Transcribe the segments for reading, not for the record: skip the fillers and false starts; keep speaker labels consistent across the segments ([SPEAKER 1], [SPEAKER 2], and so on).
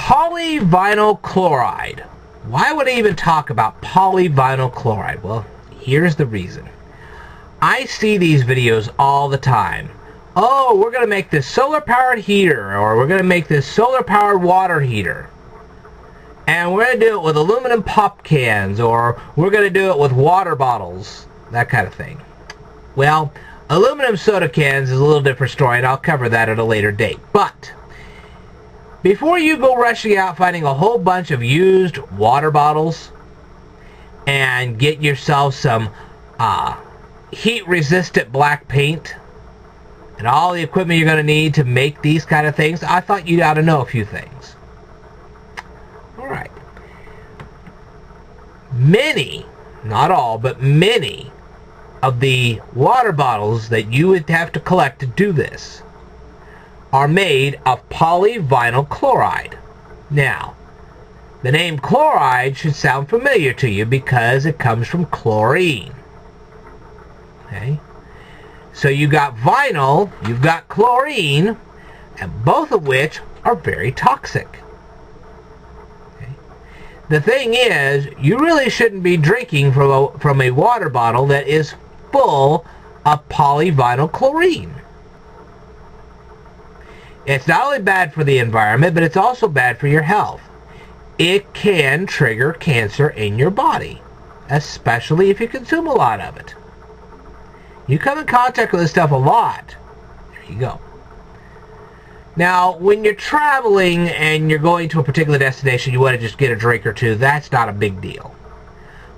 [SPEAKER 1] Polyvinyl chloride. Why would I even talk about polyvinyl chloride? Well, here's the reason. I see these videos all the time. Oh, we're going to make this solar-powered heater, or we're going to make this solar-powered water heater. And we're going to do it with aluminum pop cans, or we're going to do it with water bottles, that kind of thing. Well, aluminum soda cans is a little different story, and I'll cover that at a later date. But before you go rushing out finding a whole bunch of used water bottles and get yourself some heat-resistant black paint and all the equipment you're going to need to make these kind of things, I thought you ought to know a few things. Alright. Many, not all, but many of the water bottles that you would have to collect to do this are made of polyvinyl chloride. Now, the name chloride should sound familiar to you because it comes from chlorine. Okay? So you got vinyl, you've got chlorine, and both of which are very toxic. Okay? The thing is, you really shouldn't be drinking from a water bottle that is full of polyvinyl chlorine. It's not only bad for the environment, but it's also bad for your health. It can trigger cancer in your body, especially if you consume a lot of it. You come in contact with this stuff a lot. There you go. Now, when you're traveling and you're going to a particular destination, you want to just get a drink or two, that's not a big deal.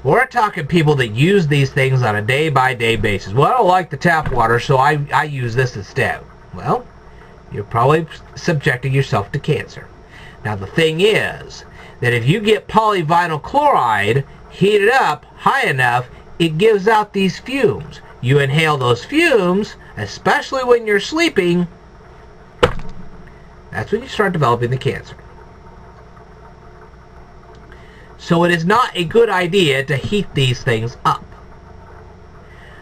[SPEAKER 1] We're talking people that use these things on a day-by-day basis. Well, I don't like the tap water, so I use this instead. Well, you're probably subjecting yourself to cancer. Now, the thing is that if you get polyvinyl chloride, heat it up high enough, it gives out these fumes. You inhale those fumes, especially when you're sleeping, that's when you start developing the cancer. So it is not a good idea to heat these things up.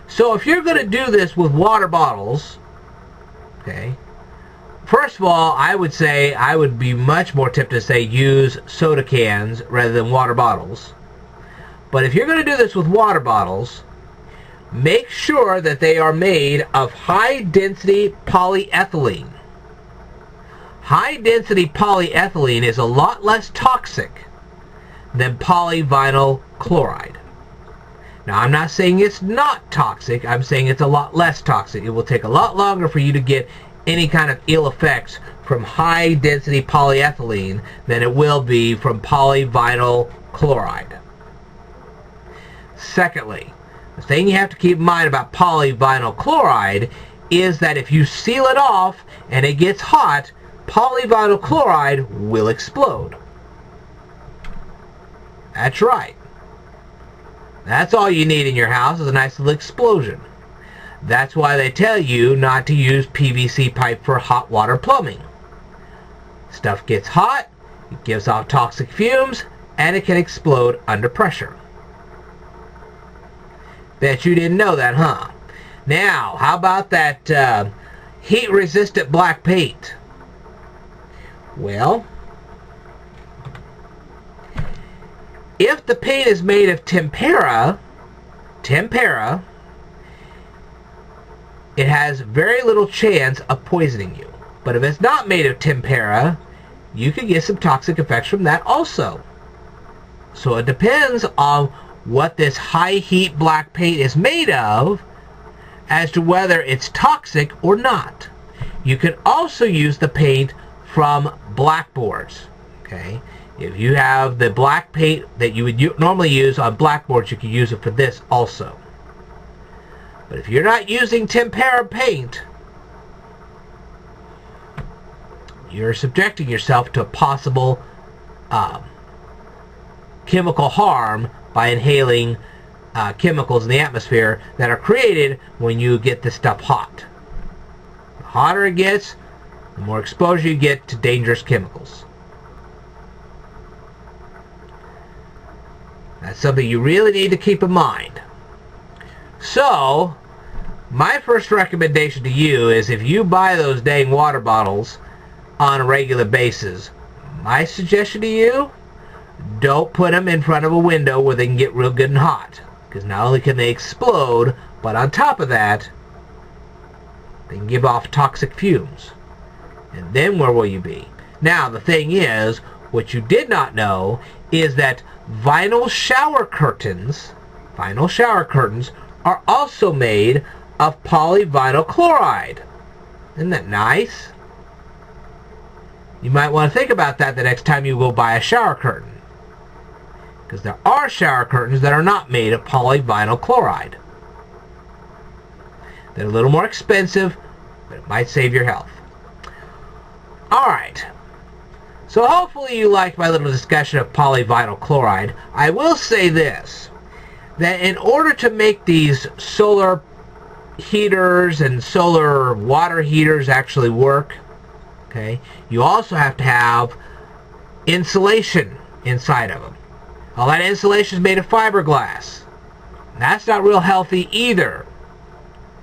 [SPEAKER 1] So if you're going to do this with water bottles, okay, first of all, I would say, I would be much more tempted to say use soda cans rather than water bottles. But if you're going to do this with water bottles, make sure that they are made of high-density polyethylene. High-density polyethylene is a lot less toxic than polyvinyl chloride. Now, I'm not saying it's not toxic. I'm saying it's a lot less toxic. It will take a lot longer for you to get any kind of ill effects from high-density polyethylene than it will be from polyvinyl chloride. Secondly, the thing you have to keep in mind about polyvinyl chloride is that if you seal it off and it gets hot, polyvinyl chloride will explode. That's right. That's all you need in your house is a nice little explosion. That's why they tell you not to use PVC pipe for hot water plumbing. Stuff gets hot, it gives off toxic fumes, and it can explode under pressure. Bet you didn't know that, huh? Now, how about that heat-resistant black paint? Well, if the paint is made of tempera, it has very little chance of poisoning you. But if it's not made of tempera, you can get some toxic effects from that also. So it depends on what this high heat black paint is made of as to whether it's toxic or not. You can also use the paint from blackboards. Okay, if you have the black paint that you would normally use on blackboards, you can use it for this also. But if you're not using tempera paint, you're subjecting yourself to a possible chemical harm by inhaling chemicals in the atmosphere that are created when you get this stuff hot. The hotter it gets, the more exposure you get to dangerous chemicals. That's something you really need to keep in mind. So, my first recommendation to you is if you buy those dang water bottles on a regular basis, My suggestion to you, don't put them in front of a window where they can get real good and hot. Because not only can they explode, but on top of that, they can give off toxic fumes. And then where will you be? Now, the thing is, what you did not know is that vinyl shower curtains are also made of polyvinyl chloride. Isn't that nice? You might want to think about that the next time you go buy a shower curtain. Because there are shower curtains that are not made of polyvinyl chloride. They're a little more expensive, but it might save your health. Alright. So hopefully you liked my little discussion of polyvinyl chloride. I will say this, that in order to make these solar heaters and solar water heaters actually work, okay, you also have to have insulation inside of them. All that insulation is made of fiberglass. That's not real healthy either.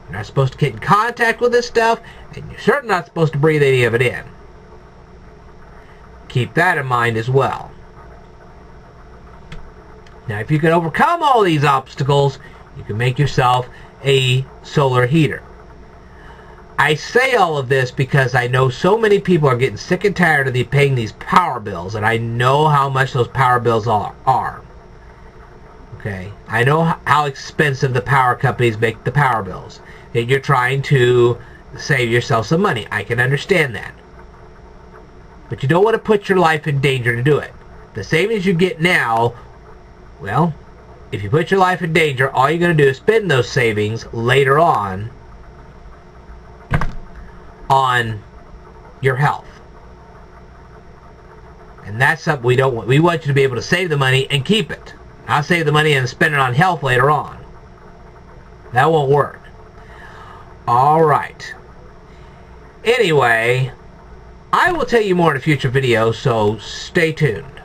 [SPEAKER 1] You're not supposed to get in contact with this stuff, and you're certainly not supposed to breathe any of it in. Keep that in mind as well. Now, if you can overcome all these obstacles, you can make yourself a solar heater. I say all of this because I know so many people are getting sick and tired of paying these power bills, and I know how much those power bills are. Okay? I know how expensive the power companies make the power bills. And you're trying to save yourself some money. I can understand that. But you don't want to put your life in danger to do it. The savings you get now, well, if you put your life in danger, all you're going to do is spend those savings later on your health. And that's something we don't want. We want you to be able to save the money and keep it. Not save the money and spend it on health later on. That won't work. Alright. Anyway, I will tell you more in a future video, so stay tuned.